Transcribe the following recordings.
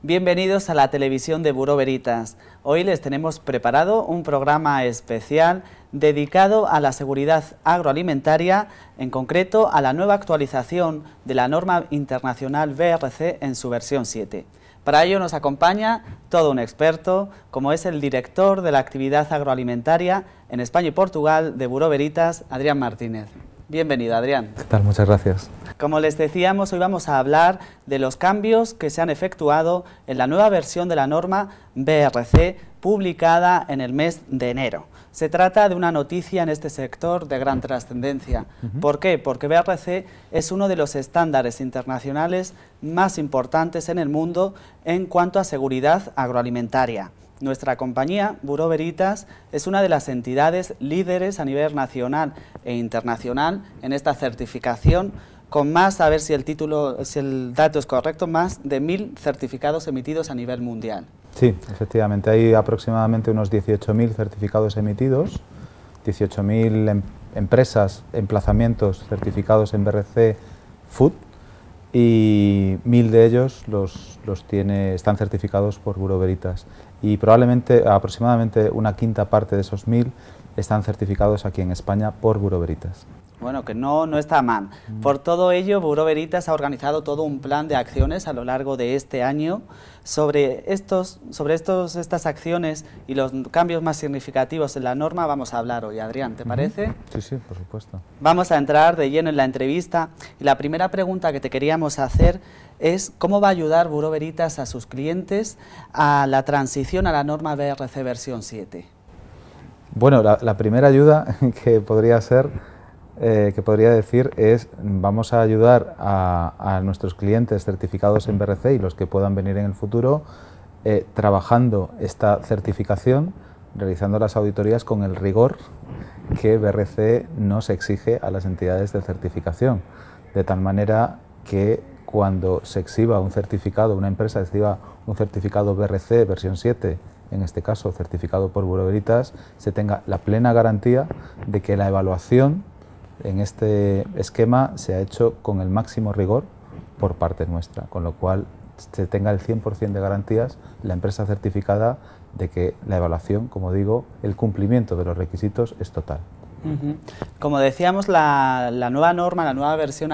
Bienvenidos a la televisión de Buró Veritas. Hoy les tenemos preparado un programa especial dedicado a la seguridad agroalimentaria, en concreto a la nueva actualización de la norma internacional BRC en su versión 7. Para ello nos acompaña todo un experto, como es el director de la actividad agroalimentaria en España y Portugal de Buró Veritas, Adrián Martínez. Bienvenido, Adrián. ¿Qué tal? Muchas gracias. Como les decíamos, hoy vamos a hablar de los cambios que se han efectuado en la nueva versión de la norma BRC publicada en el mes de enero. Se trata de una noticia en este sector de gran trascendencia. ¿Por qué? Porque BRC es uno de los estándares internacionales más importantes en el mundo en cuanto a seguridad agroalimentaria. Nuestra compañía, Buró Veritas, es una de las entidades líderes a nivel nacional e internacional en esta certificación, con más, a ver si el dato es correcto, más de 1000 certificados emitidos a nivel mundial. Sí, efectivamente, hay aproximadamente unos 18.000 certificados emitidos, 18.000 empresas, emplazamientos certificados en BRC Food, y 1000 de ellos están certificados por Buró Veritas, y probablemente aproximadamente una quinta parte de esos 1000 están certificados aquí en España por Buró Veritas. Bueno, que no está mal. Por todo ello, Buró Veritas ha organizado todo un plan de acciones a lo largo de este año. Sobre estas acciones y los cambios más significativos en la norma vamos a hablar hoy. Adrián, ¿te parece? Sí, sí, por supuesto. Vamos a entrar de lleno en la entrevista. Y la primera pregunta que te queríamos hacer es ¿cómo va a ayudar Buró Veritas a sus clientes a la transición a la norma BRC versión 7? Bueno, la primera ayuda que podría decir es vamos a ayudar a nuestros clientes certificados en BRC y los que puedan venir en el futuro trabajando esta certificación, realizando las auditorías con el rigor que BRC nos exige a las entidades de certificación, de tal manera que cuando se exhiba un certificado, una empresa exhiba un certificado BRC versión 7, en este caso certificado por Buró Veritas, se tenga la plena garantía de que la evaluación en este esquema se ha hecho con el máximo rigor por parte nuestra, con lo cual se tenga el 100% de garantías la empresa certificada de que la evaluación, como digo, el cumplimiento de los requisitos es total. Como decíamos, la nueva norma, la nueva versión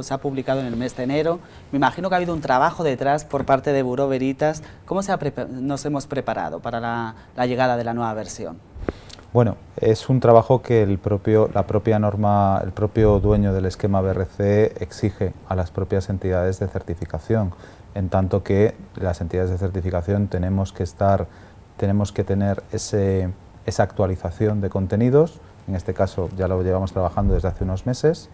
se ha publicado en el mes de enero. Me imagino que ha habido un trabajo detrás por parte de Buró Veritas. ¿Cómo nos hemos preparado para la llegada de la nueva versión? Bueno, es un trabajo que la propia norma, el propio dueño del esquema BRC exige a las propias entidades de certificación, en tanto que las entidades de certificación tenemos que tener esa actualización de contenidos. En este caso ya lo llevamos trabajando desde hace unos meses,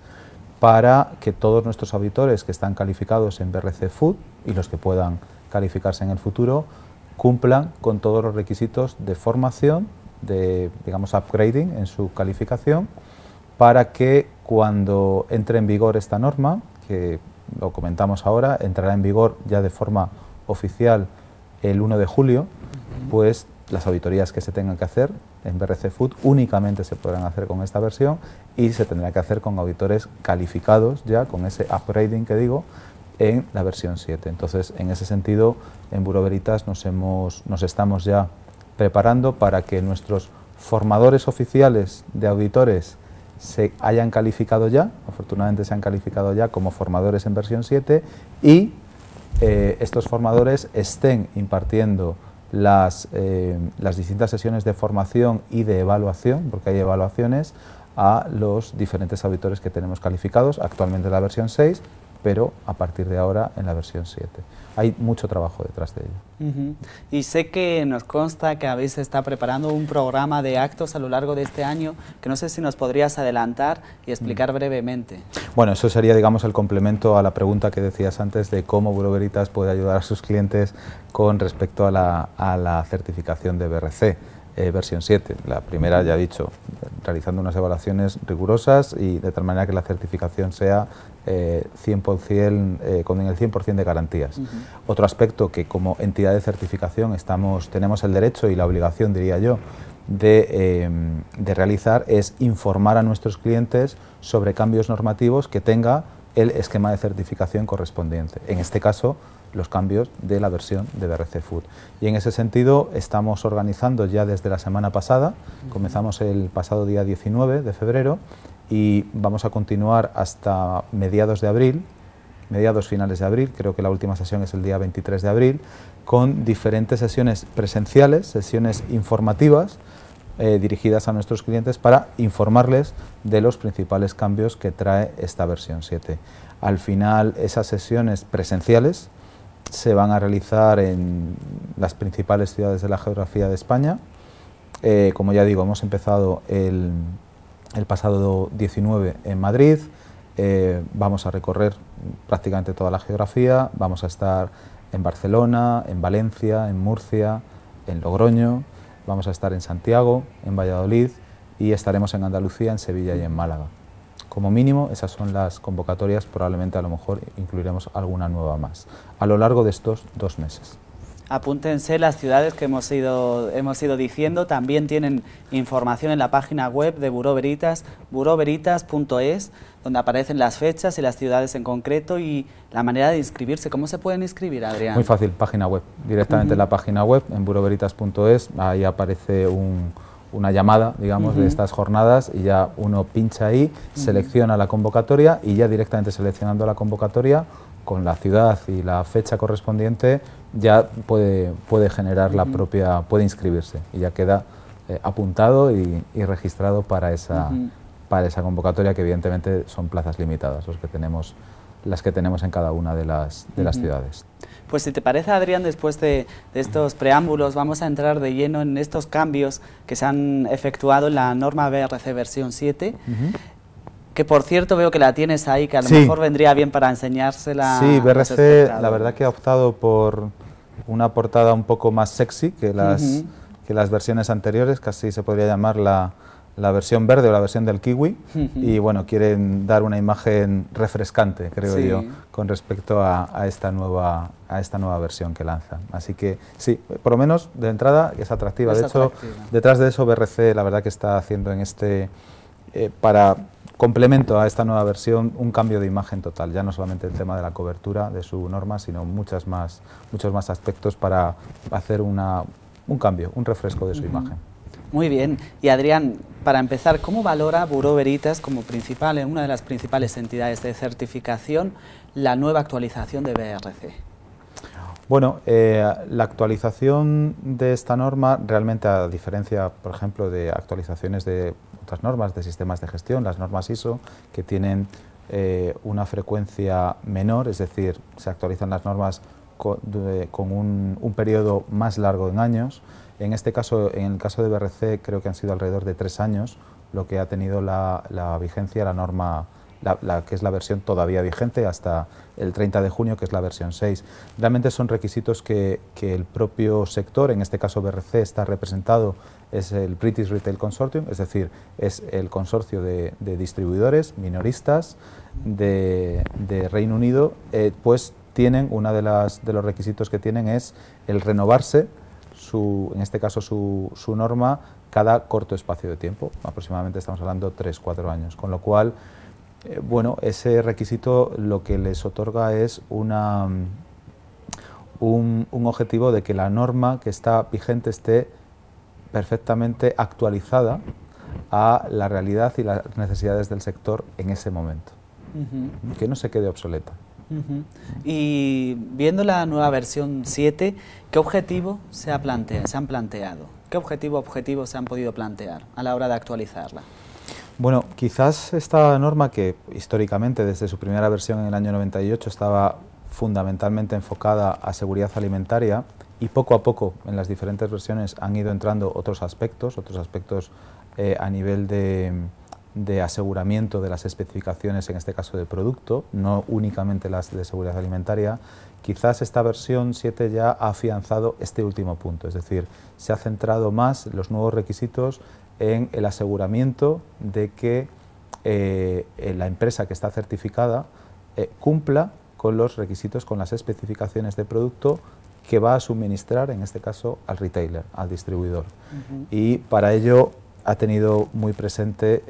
para que todos nuestros auditores que están calificados en BRC Food y los que puedan calificarse en el futuro cumplan con todos los requisitos de formación, de, digamos, upgrading en su calificación, para que cuando entre en vigor esta norma, que lo comentamos ahora, entrará en vigor ya de forma oficial el 1 de julio, pues las auditorías que se tengan que hacer en BRC Food únicamente se podrán hacer con esta versión y se tendrá que hacer con auditores calificados ya con ese upgrading que digo en la versión 7. Entonces, en ese sentido, en Buró Veritas nos estamos ya preparando para que nuestros formadores oficiales de auditores se hayan calificado ya, afortunadamente se han calificado ya como formadores en versión 7 y estos formadores estén impartiendo las distintas sesiones de formación y de evaluación, porque hay evaluaciones a los diferentes auditores que tenemos calificados, actualmente en la versión 6, pero a partir de ahora en la versión 7. Hay mucho trabajo detrás de ello. Y sé que nos consta que habéis estado preparando un programa de actos a lo largo de este año, que no sé si nos podrías adelantar y explicar brevemente. Bueno, eso sería, digamos, el complemento a la pregunta que decías antes de cómo Buró Veritas puede ayudar a sus clientes con respecto a la certificación de BRC. Versión 7, la primera ya he dicho, realizando unas evaluaciones rigurosas y de tal manera que la certificación sea 100%, con el 100% de garantías. Otro aspecto que como entidad de certificación tenemos el derecho y la obligación, diría yo, de realizar es informar a nuestros clientes sobre cambios normativos que tenga el esquema de certificación correspondiente. En este caso, los cambios de la versión de BRC Food. Y en ese sentido estamos organizando ya desde la semana pasada, comenzamos el pasado día 19 de febrero y vamos a continuar hasta mediados de abril, mediados finales de abril, creo que la última sesión es el día 23 de abril, con diferentes sesiones presenciales, sesiones informativas, dirigidas a nuestros clientes para informarles de los principales cambios que trae esta versión 7. Al final, esas sesiones presenciales se van a realizar en las principales ciudades de la geografía de España. Como ya digo, hemos empezado el pasado 19 en Madrid, vamos a recorrer prácticamente toda la geografía, vamos a estar en Barcelona, en Valencia, en Murcia, en Logroño, vamos a estar en Santiago, en Valladolid y estaremos en Andalucía, en Sevilla y en Málaga. Como mínimo, esas son las convocatorias, probablemente a lo mejor incluiremos alguna nueva más, a lo largo de estos 2 meses. Apúntense las ciudades que hemos ido diciendo, también tienen información en la página web de Buró Veritas, buroveritas.es, donde aparecen las fechas y las ciudades en concreto y la manera de inscribirse. ¿Cómo se pueden inscribir, Adrián? Muy fácil, página web, directamente en la página web, en buroveritas.es, ahí aparece una llamada, digamos, de estas jornadas y ya uno pincha ahí, selecciona la convocatoria y ya directamente seleccionando la convocatoria con la ciudad y la fecha correspondiente ya puede generar la propia, puede inscribirse y ya queda apuntado y registrado para esa convocatoria, que evidentemente son plazas limitadas las que tenemos en cada una de las ciudades. Pues si te parece, Adrián, después de estos preámbulos vamos a entrar de lleno en estos cambios que se han efectuado en la norma BRC versión 7, que por cierto veo que la tienes ahí, que a lo mejor vendría bien para enseñársela. Sí, BRC la verdad que ha optado por una portada un poco más sexy que las versiones anteriores, casi se podría llamar la versión verde o la versión del kiwi, y bueno, quieren dar una imagen refrescante, creo yo, con respecto a esta nueva versión que lanza. Así que sí, por lo menos de entrada es atractiva. De hecho, detrás de eso BRC la verdad que está haciendo en para complemento a esta nueva versión un cambio de imagen total, ya no solamente el tema de la cobertura de su norma, sino muchos más aspectos para hacer un cambio, un refresco de su imagen. Muy bien. Y Adrián, para empezar, ¿cómo valora Buró Veritas como una de las principales entidades de certificación, la nueva actualización de BRC? Bueno, la actualización de esta norma realmente, a diferencia, por ejemplo, de actualizaciones de otras normas, de sistemas de gestión, las normas ISO, que tienen una frecuencia menor, es decir, se actualizan las normas con un periodo más largo en años. En este caso, en el caso de BRC, creo que han sido alrededor de 3 años lo que ha tenido la vigencia, la norma, que es la versión todavía vigente hasta el 30 de junio, que es la versión 6. Realmente son requisitos que el propio sector, en este caso BRC, está representado, es el British Retail Consortium, es decir, es el consorcio de distribuidores minoristas de Reino Unido, pues tienen, de los requisitos que tienen es el renovarse, en este caso su norma, cada corto espacio de tiempo, aproximadamente estamos hablando 3-4 años, con lo cual, bueno, ese requisito lo que les otorga es un objetivo de que la norma que está vigente esté perfectamente actualizada a la realidad y las necesidades del sector en ese momento, que no se quede obsoleta. Y viendo la nueva versión 7, ¿qué objetivo se han planteado? ¿Qué objetivos se han podido plantear a la hora de actualizarla? Bueno, quizás esta norma, que históricamente desde su primera versión en el año 98 estaba fundamentalmente enfocada a seguridad alimentaria, y poco a poco en las diferentes versiones han ido entrando otros aspectos a nivel de aseguramiento de las especificaciones, en este caso de producto, no únicamente las de seguridad alimentaria. Quizás esta versión 7 ya ha afianzado este último punto, es decir, se ha centrado más los nuevos requisitos en el aseguramiento de que la empresa que está certificada cumpla con los requisitos, con las especificaciones de producto que va a suministrar, en este caso, al retailer, al distribuidor. Y para ello ha tenido muy presente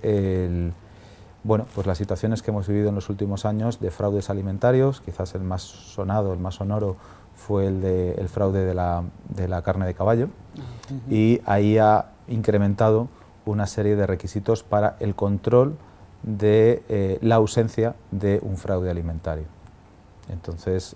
Bueno, pues las situaciones que hemos vivido en los últimos años de fraudes alimentarios, quizás el más sonado, el más sonoro, fue el fraude de la carne de caballo, y ahí ha incrementado una serie de requisitos para el control de la ausencia de un fraude alimentario. Entonces,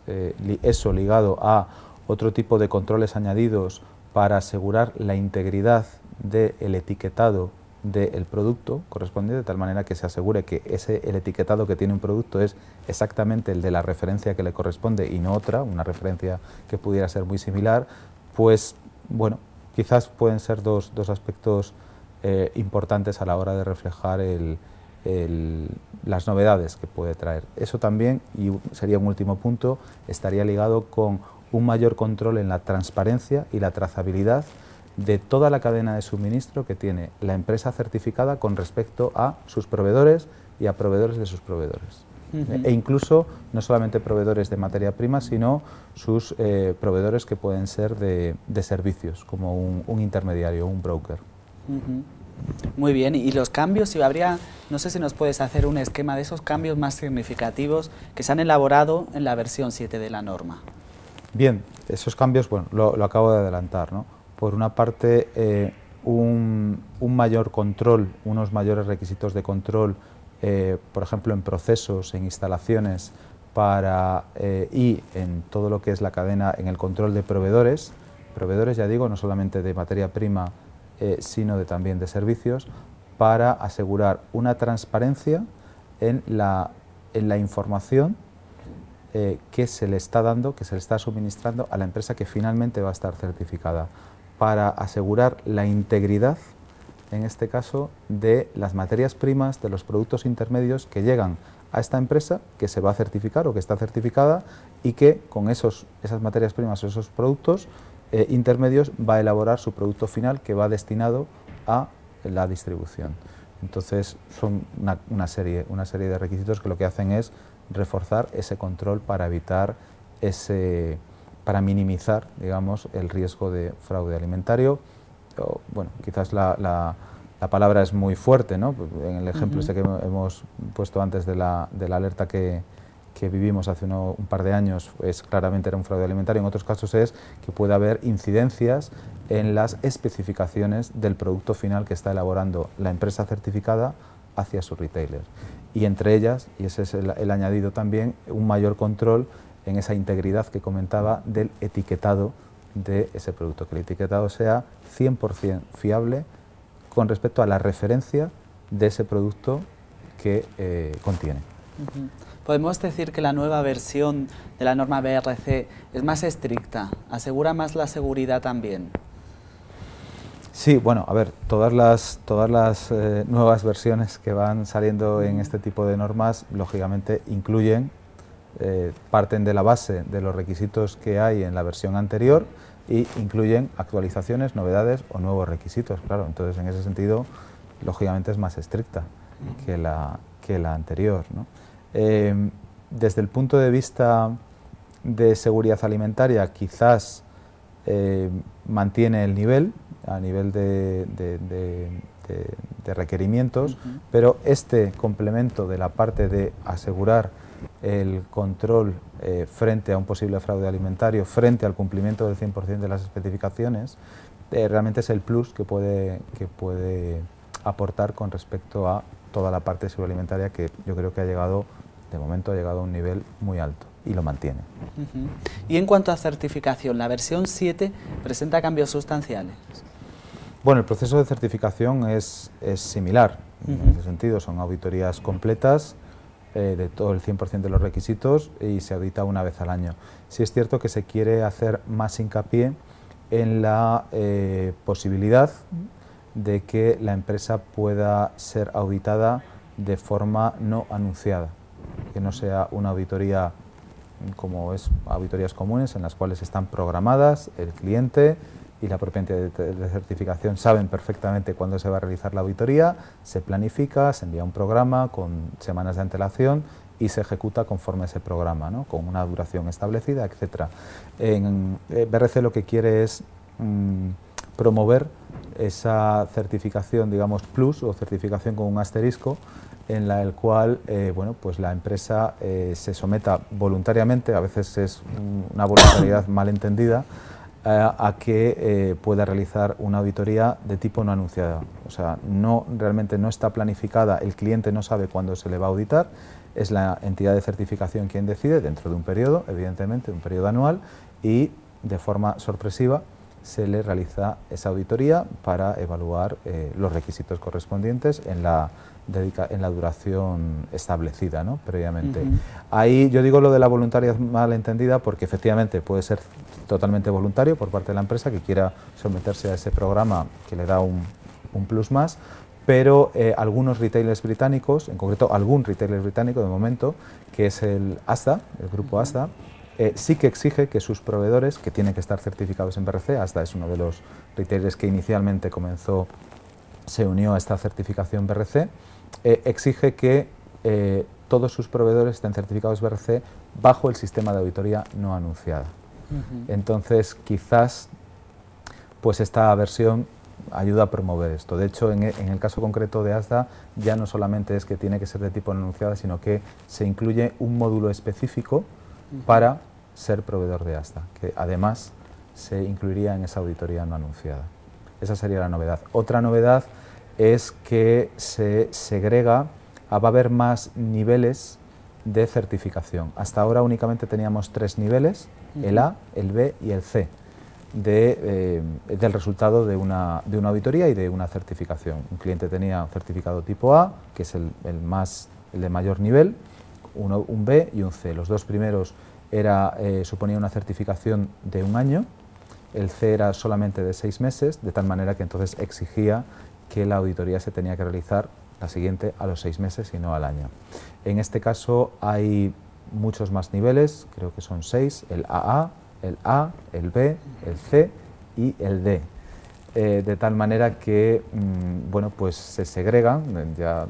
eso ligado a otro tipo de controles añadidos para asegurar la integridad del etiquetado del producto correspondiente, de tal manera que se asegure que el etiquetado que tiene un producto es exactamente el de la referencia que le corresponde y no otra, una referencia que pudiera ser muy similar, pues bueno, quizás pueden ser dos aspectos importantes a la hora de reflejar las novedades que puede traer. Eso también, y sería un último punto, estaría ligado con un mayor control en la transparencia y la trazabilidad de toda la cadena de suministro que tiene la empresa certificada con respecto a sus proveedores y a proveedores de sus proveedores. E incluso no solamente proveedores de materia prima, sino sus proveedores que pueden ser de servicios, como un intermediario, un broker. Muy bien, y los cambios, si habría, no sé si nos puedes hacer un esquema de esos cambios más significativos que se han elaborado en la versión 7 de la norma. Bien, esos cambios, bueno, lo acabo de adelantar, ¿no? Por una parte, un mayor control, unos mayores requisitos de control, por ejemplo, en procesos, en instalaciones, y en todo lo que es la cadena, en el control de proveedores, ya digo, no solamente de materia prima, sino también de servicios, para asegurar una transparencia en la información que se le está dando, que se le está suministrando a la empresa que finalmente va a estar certificada, para asegurar la integridad, en este caso, de las materias primas, de los productos intermedios que llegan a esta empresa que se va a certificar o que está certificada, y que con esas materias primas o esos productos intermedios va a elaborar su producto final, que va destinado a la distribución. Entonces son una serie de requisitos que lo que hacen es reforzar ese control para evitar para minimizar, digamos, el riesgo de fraude alimentario. Bueno, quizás la palabra es muy fuerte, ¿no? En el ejemplo que hemos puesto antes de la alerta que vivimos hace un par de años, claramente era un fraude alimentario. En otros casos es que puede haber incidencias en las especificaciones del producto final que está elaborando la empresa certificada hacia su retailer. Y entre ellas, y ese es el añadido también, un mayor control en esa integridad que comentaba del etiquetado de ese producto, que el etiquetado sea 100% fiable con respecto a la referencia de ese producto que contiene. ¿Podemos decir que la nueva versión de la norma BRC es más estricta, asegura más la seguridad también? Sí, bueno, a ver, todas las nuevas versiones que van saliendo en este tipo de normas, lógicamente incluyen, parten de la base de los requisitos que hay en la versión anterior y incluyen actualizaciones, novedades o nuevos requisitos, claro. Entonces, en ese sentido, lógicamente es más estricta que la anterior, ¿no? Desde el punto de vista de seguridad alimentaria, quizás mantiene el nivel, a nivel de requerimientos, pero este complemento de la parte de asegurar el control frente a un posible fraude alimentario, frente al cumplimiento del 100% de las especificaciones, realmente es el plus que puede aportar con respecto a toda la parte de seguridad alimentaria, que yo creo que de momento ha llegado a un nivel muy alto y lo mantiene. Y en cuanto a certificación, ¿la versión 7 presenta cambios sustanciales? Bueno, el proceso de certificación es similar, en ese sentido, son auditorías completas de todo el 100% de los requisitos y se audita una vez al año. Sí es cierto que se quiere hacer más hincapié en la posibilidad de que la empresa pueda ser auditada de forma no anunciada, que no sea una auditoría como es auditorías comunes en las cuales están programadas, el cliente y la propia entidad de certificación saben perfectamente cuándo se va a realizar la auditoría, se planifica, se envía un programa con semanas de antelación y se ejecuta conforme a ese programa, ¿no? Con una duración establecida, etc. En BRC lo que quiere es promover esa certificación, digamos, plus o certificación con un asterisco, en la cual bueno, pues la empresa se someta voluntariamente, a veces es una voluntariedad mal entendida, a que pueda realizar una auditoría de tipo no anunciada. O sea, realmente no está planificada, el cliente no sabe cuándo se le va a auditar, es la entidad de certificación quien decide, dentro de un periodo, evidentemente, un periodo anual, y de forma sorpresiva se le realiza esa auditoría para evaluar los requisitos correspondientes en la duración establecida, ¿no?, previamente. Ahí yo digo lo de la voluntariedad mal entendida porque efectivamente puede ser totalmente voluntario por parte de la empresa que quiera someterse a ese programa que le da un plus más, pero algunos retailers británicos, en concreto algún retailer británico de momento, que es el Asda, el grupo Asda, sí que exige que sus proveedores, que tienen que estar certificados en BRC, Asda es uno de los retailers que inicialmente se unió a esta certificación BRC, exige que todos sus proveedores estén certificados BRC bajo el sistema de auditoría no anunciada. Entonces, quizás pues esta versión ayuda a promover esto. De hecho, en el caso concreto de Asda, ya no solamente es que tiene que ser de tipo no anunciada, sino que se incluye un módulo específico para ser proveedor de Asda, que además se incluiría en esa auditoría no anunciada. Esa sería la novedad. Otra novedad es que se segrega, va a haber más niveles de certificación. Hasta ahora únicamente teníamos 3 niveles, el A, el B y el C, del resultado de una auditoría y de una certificación. Un cliente tenía un certificado tipo A, que es el de mayor nivel, un B y un C. Los dos primeros suponía una certificación de 1 año, el C era solamente de 6 meses, de tal manera que entonces exigía que la auditoría se tenía que realizar la siguiente a los 6 meses y no al año. En este caso hay muchos más niveles, creo que son 6, el AA, el A, el B, el C y el D. De tal manera que bueno, pues se segregan, ya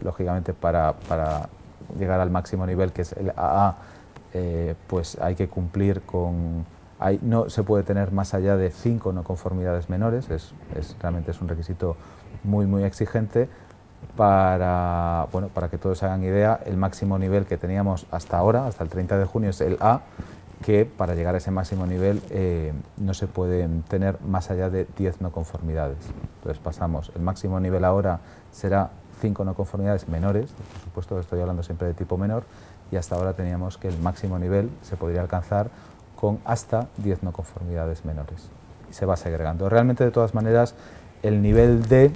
lógicamente para llegar al máximo nivel, que es el AA, pues hay que cumplir con... no se puede tener más allá de 5 no conformidades menores, realmente es un requisito muy exigente. Para que todos se hagan idea, el máximo nivel que teníamos hasta ahora, hasta el 30 de junio, es el A, que para llegar a ese máximo nivel no se pueden tener más allá de 10 no conformidades. Entonces pasamos, el máximo nivel ahora será 5 no conformidades menores, por supuesto estoy hablando siempre de tipo menor, y hasta ahora teníamos que el máximo nivel se podría alcanzar con hasta 10 no conformidades menores. Y se va segregando. Realmente, de todas maneras, el nivel D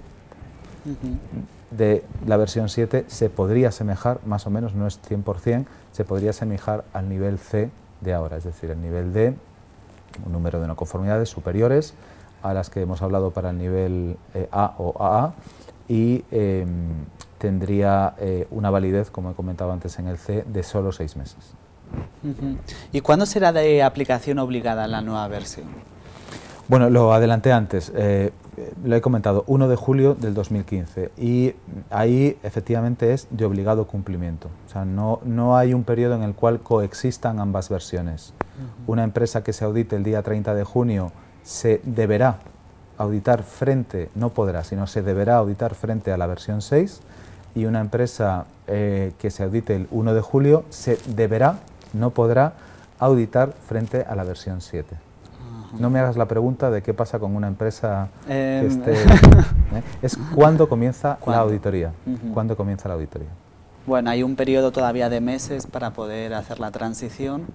de la versión 7 se podría asemejar, más o menos, no es 100%, se podría asemejar al nivel C de ahora, es decir, el nivel D, un número de no conformidades superiores a las que hemos hablado para el nivel A o AA, y tendría una validez, como he comentado antes en el C, de solo 6 meses. ¿Y cuándo será de aplicación obligada la nueva versión? Bueno, lo adelanté antes, lo he comentado, 1 de julio del 2015, y ahí efectivamente es de obligado cumplimiento. O sea, no hay un periodo en el cual coexistan ambas versiones. Una empresa que se audite el día 30 de junio se deberá auditar no podrá, sino se deberá auditar frente a la versión 6, y una empresa que se audite el 1 de julio se deberá, no podrá, auditar frente a la versión 7. No me hagas la pregunta de qué pasa con una empresa que esté... Es cuándo comienza la auditoría. ¿Cuándo comienza la auditoría? Bueno, hay un periodo todavía de meses para poder hacer la transición,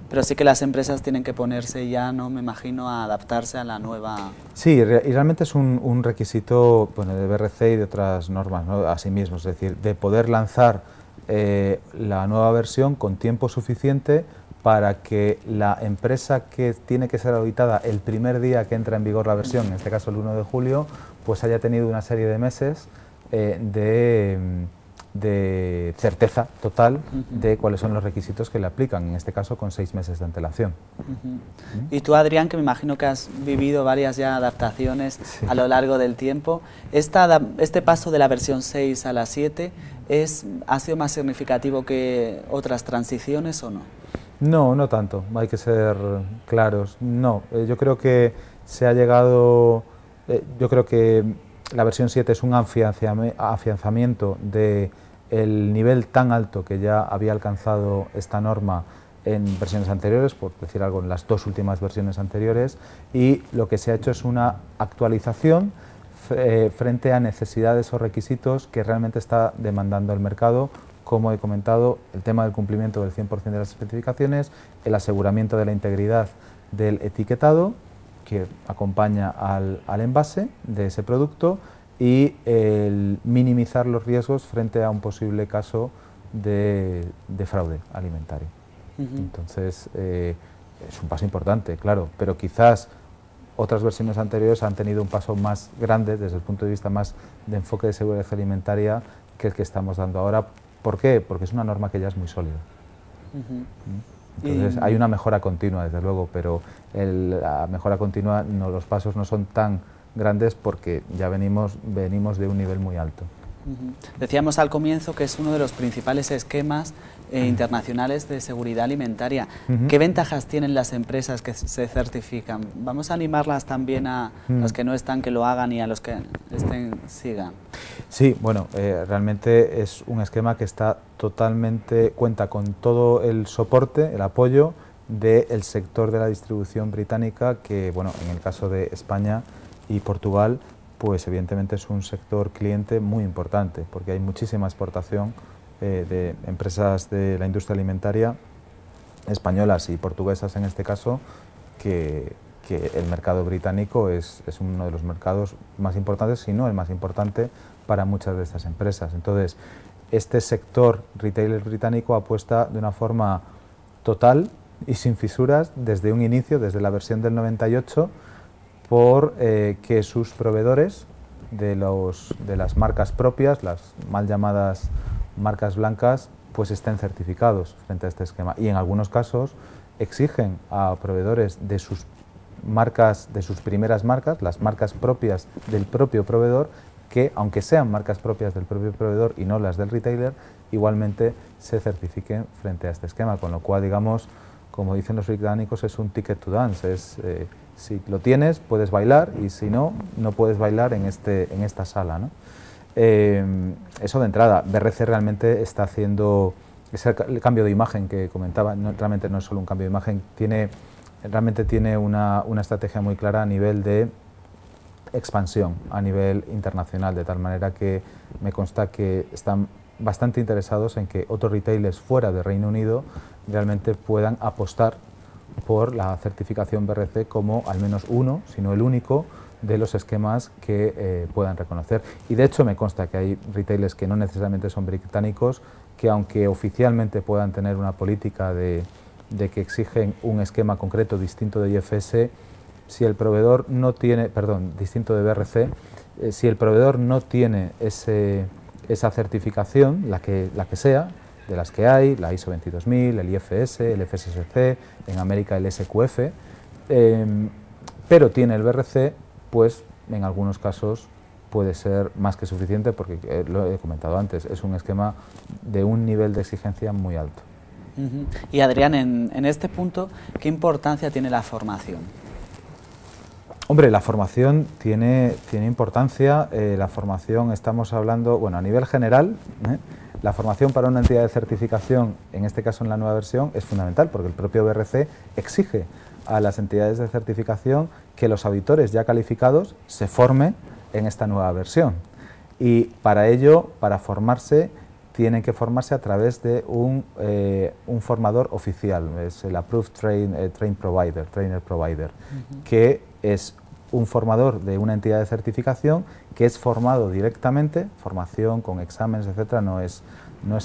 pero sí que las empresas tienen que ponerse ya, ¿no?, me imagino, a adaptarse a la nueva... Sí, y realmente es un requisito, bueno, de BRC y de otras normas, ¿no?, asimismo, es decir, de poder lanzar la nueva versión con tiempo suficiente para que la empresa que tiene que ser auditada el primer día que entra en vigor la versión, en este caso el 1 de julio, pues haya tenido una serie de meses de certeza total de cuáles son los requisitos que le aplican, en este caso con 6 meses de antelación. Y tú, Adrián, que me imagino que has vivido varias ya adaptaciones a lo largo del tiempo, este paso de la versión 6 a la 7 ¿ha sido más significativo que otras transiciones o no? No, no tanto, hay que ser claros. No, yo creo que se ha llegado Yo creo que la versión 7 es un afianzamiento del nivel tan alto que ya había alcanzado esta norma en versiones anteriores, por decir algo, en las dos últimas versiones anteriores, y lo que se ha hecho es una actualización frente a necesidades o requisitos que realmente está demandando el mercado, como he comentado, el tema del cumplimiento del 100% de las especificaciones, el aseguramiento de la integridad del etiquetado que acompaña al envase de ese producto y el minimizar los riesgos frente a un posible caso de fraude alimentario. Entonces, es un paso importante, claro, pero quizás otras versiones anteriores han tenido un paso más grande desde el punto de vista más de enfoque de seguridad alimentaria que el que estamos dando ahora. ¿Por qué? Porque es una norma que ya es muy sólida. Entonces, hay una mejora continua, desde luego, pero la mejora continua, los pasos no son tan grandes porque ya venimos de un nivel muy alto. Decíamos al comienzo que es uno de los principales esquemas internacionales de seguridad alimentaria. ¿Qué ventajas tienen las empresas que se certifican? Vamos a animarlas también a los que no están, que lo hagan, y a los que estén, sigan. Sí, bueno, realmente es un esquema que cuenta con todo el soporte, el apoyo del sector de la distribución británica, que, bueno, en el caso de España y Portugal, pues evidentemente es un sector cliente muy importante, porque hay muchísima exportación de empresas de la industria alimentaria españolas y portuguesas en este caso, que el mercado británico es uno de los mercados más importantes, si no el más importante para muchas de estas empresas. Entonces, este sector retailer británico apuesta de una forma total y sin fisuras desde un inicio, desde la versión del 98, por que sus proveedores de las marcas propias, las mal llamadas marcas blancas, pues estén certificados frente a este esquema, y en algunos casos exigen a proveedores de sus marcas, de sus primeras marcas, las marcas propias del propio proveedor, que aunque sean marcas propias del propio proveedor y no las del retailer, igualmente se certifiquen frente a este esquema, con lo cual, digamos, como dicen los británicos, es un ticket to dance, si lo tienes puedes bailar, y si no, no puedes bailar en esta sala, ¿no? Eso de entrada. BRC realmente está haciendo el cambio de imagen que comentaba, realmente no es solo un cambio de imagen, realmente tiene una estrategia muy clara a nivel de expansión, a nivel internacional, de tal manera que me consta que están bastante interesados en que otros retailers fuera de Reino Unido realmente puedan apostar por la certificación BRC como al menos uno, si no el único, de los esquemas que puedan reconocer. Y de hecho me consta que hay retailers que no necesariamente son británicos, que aunque oficialmente puedan tener una política de que exigen un esquema concreto distinto de IFS, si el proveedor no tiene, distinto de BRC, si el proveedor no tiene esa certificación, la que sea, de las que hay, la ISO 22000, el IFS, el FSSC, en América el SQF, pero tiene el BRC, pues en algunos casos puede ser más que suficiente, porque lo he comentado antes, es un esquema de un nivel de exigencia muy alto. Y Adrián, en este punto, ¿qué importancia tiene la formación? Hombre, la formación tiene importancia. La formación, estamos hablando, bueno, a nivel general, la formación para una entidad de certificación, en este caso en la nueva versión, es fundamental, porque el propio BRC exige a las entidades de certificación que los auditores ya calificados se formen en esta nueva versión. Y para ello, para formarse, tienen que formarse a través de un formador oficial, es el Approved Trainer Provider, que es un formador de una entidad de certificación que es formado directamente, formación con exámenes, etcétera, no es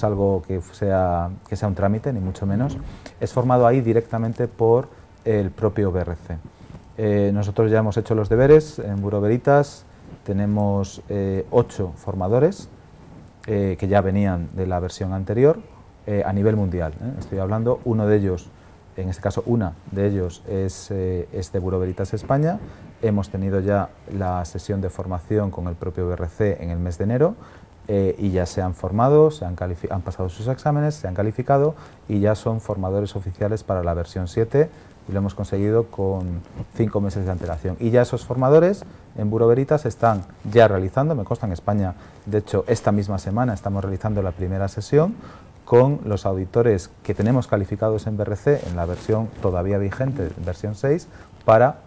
algo que sea un trámite, ni mucho menos, es formado ahí directamente por el propio BRC. Nosotros ya hemos hecho los deberes, en Bureau Veritas tenemos 8 formadores que ya venían de la versión anterior a nivel mundial, estoy hablando, uno de ellos, en este caso una de ellos es de Bureau Veritas España. Hemos tenido ya la sesión de formación con el propio BRC en el mes de enero y ya se han formado, han pasado sus exámenes, se han calificado y ya son formadores oficiales para la versión 7 y lo hemos conseguido con 5 meses de antelación. Y ya esos formadores en Bureau Veritas están ya realizando, me consta en España, de hecho esta misma semana estamos realizando la primera sesión con los auditores que tenemos calificados en BRC en la versión todavía vigente, versión 6, para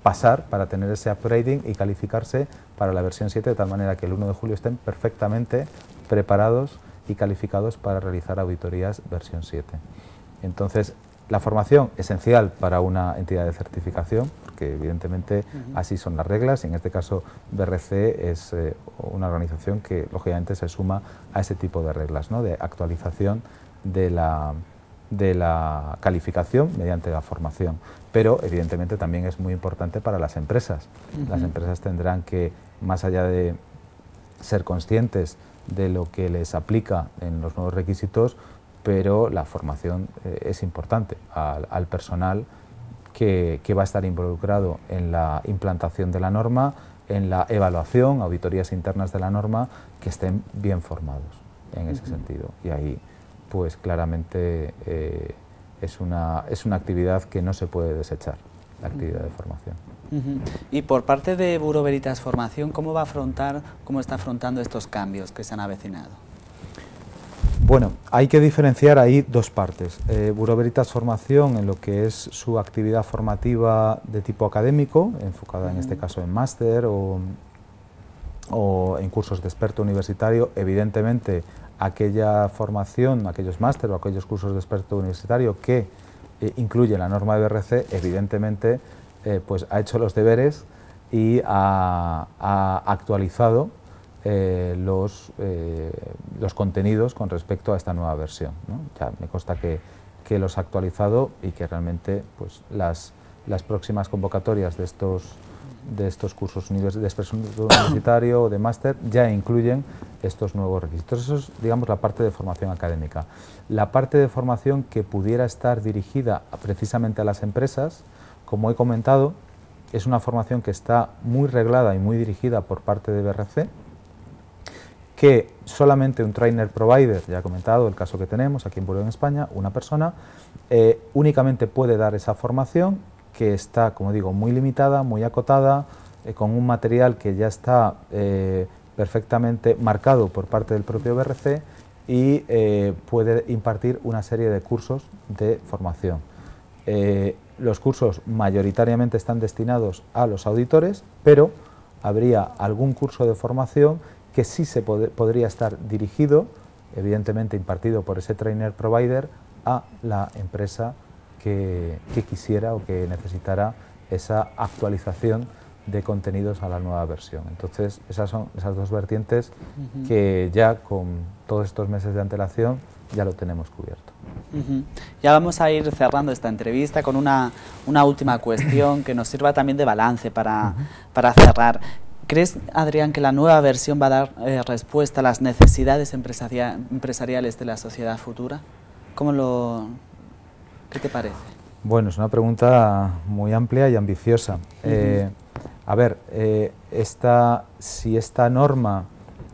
pasar, para tener ese upgrading y calificarse para la versión 7, de tal manera que el 1 de julio estén perfectamente preparados y calificados para realizar auditorías versión 7. Entonces, la formación esencial para una entidad de certificación, porque evidentemente así son las reglas, y en este caso BRC es una organización que lógicamente se suma a ese tipo de reglas, ¿no?, de actualización de la calificación mediante la formación, pero evidentemente también es muy importante para las empresas. Las empresas tendrán que, más allá de ser conscientes de lo que les aplica en los nuevos requisitos, pero la formación es importante al personal que va a estar involucrado en la implantación de la norma, en la evaluación, auditorías internas de la norma, que estén bien formados en ese sentido. Y ahí, pues claramente es una actividad que no se puede desechar, la actividad de formación. Y por parte de Bureau Veritas Formación, ¿cómo está afrontando estos cambios que se han avecinado? Bueno, hay que diferenciar ahí dos partes. Bureau Veritas Formación, en lo que es su actividad formativa de tipo académico, enfocada en este caso en máster o en cursos de experto universitario, evidentemente aquella formación, aquellos máster o aquellos cursos de experto universitario que incluye la norma de BRC, evidentemente pues ha hecho los deberes y ha actualizado los contenidos con respecto a esta nueva versión, ¿no? Ya me consta que los ha actualizado y que realmente pues las próximas convocatorias de estos cursos de experto universitario o de máster ya incluyen estos nuevos requisitos. Eso es, digamos, la parte de formación académica. La parte de formación que pudiera estar dirigida precisamente a las empresas, como he comentado, es una formación que está muy reglada y muy dirigida por parte de BRC, que solamente un trainer provider, ya he comentado el caso que tenemos aquí en Bureau en España, una persona, únicamente puede dar esa formación, que está, como digo, muy limitada, muy acotada, con un material que ya está perfectamente marcado por parte del propio BRC y puede impartir una serie de cursos de formación. Los cursos mayoritariamente están destinados a los auditores, pero habría algún curso de formación que sí podría estar dirigido, evidentemente impartido por ese trainer provider, a la empresa que quisiera o que necesitara esa actualización de contenidos a la nueva versión. Entonces, esas son esas dos vertientes que ya con todos estos meses de antelación ya lo tenemos cubierto. Ya vamos a ir cerrando esta entrevista con una última cuestión que nos sirva también de balance para cerrar. ¿Crees, Adrián, que la nueva versión va a dar respuesta a las necesidades empresariales de la sociedad futura? ¿Qué te parece? Bueno, es una pregunta muy amplia y ambiciosa. A ver, si esta norma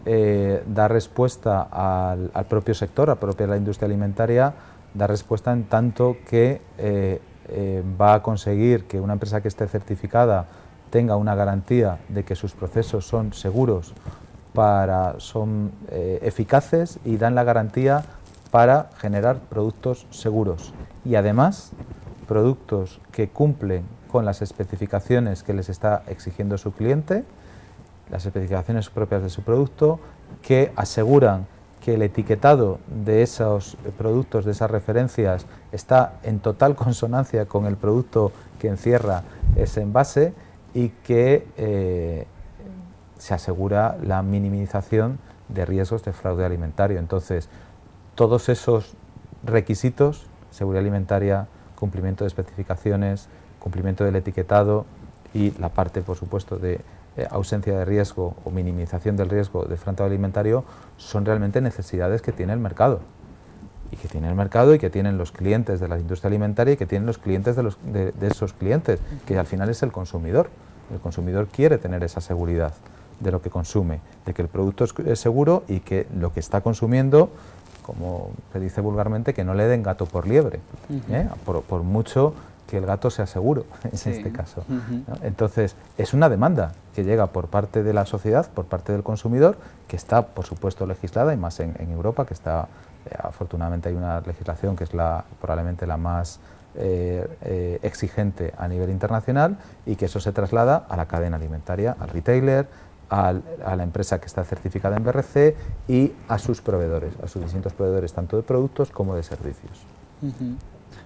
da respuesta al propio sector, a la industria alimentaria, da respuesta en tanto que va a conseguir que una empresa que esté certificada tenga una garantía de que sus procesos son seguros, son eficaces y dan la garantía para generar productos seguros y además productos que cumplen con las especificaciones que les está exigiendo su cliente, las especificaciones propias de su producto, que aseguran que el etiquetado de esos productos, de esas referencias, está en total consonancia con el producto que encierra ese envase y que se asegura la minimización de riesgos de fraude alimentario. Entonces, todos esos requisitos, seguridad alimentaria, cumplimiento de especificaciones, cumplimiento del etiquetado y la parte, por supuesto, de ausencia de riesgo o minimización del riesgo de fraude alimentario, son realmente necesidades que tiene el mercado. Y que tiene el mercado y que tienen los clientes de la industria alimentaria y que tienen los clientes de esos clientes, que al final es el consumidor. El consumidor quiere tener esa seguridad de lo que consume, de que el producto es seguro y que lo que está consumiendo, como se dice vulgarmente, que no le den gato por liebre, por mucho que el gato sea seguro, en Sí. este caso, ¿no? Entonces, es una demanda que llega por parte de la sociedad, por parte del consumidor, que está, por supuesto, legislada, y más en Europa, que está, afortunadamente hay una legislación que es probablemente la más exigente a nivel internacional, y que eso se traslada a la cadena alimentaria, al retailer, a la empresa que está certificada en BRC y a sus proveedores, a sus distintos proveedores, tanto de productos como de servicios.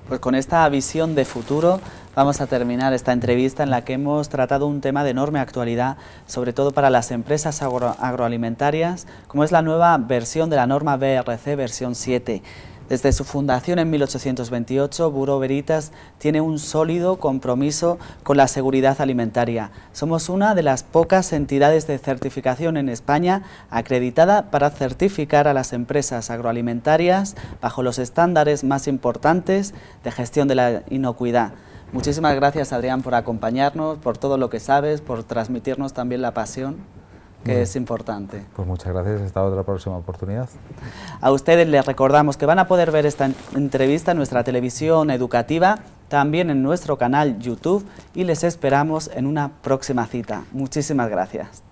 Pues con esta visión de futuro vamos a terminar esta entrevista en la que hemos tratado un tema de enorme actualidad, sobre todo para las empresas agroalimentarias, como es la nueva versión de la norma BRC versión 7. Desde su fundación en 1828, Bureau Veritas tiene un sólido compromiso con la seguridad alimentaria. Somos una de las pocas entidades de certificación en España acreditada para certificar a las empresas agroalimentarias bajo los estándares más importantes de gestión de la inocuidad. Muchísimas gracias, Adrián, por acompañarnos, por todo lo que sabes, por transmitirnos también la pasión, que es importante. Pues muchas gracias, hasta otra próxima oportunidad. A ustedes les recordamos que van a poder ver esta entrevista en nuestra televisión educativa, también en nuestro canal YouTube, y les esperamos en una próxima cita. Muchísimas gracias.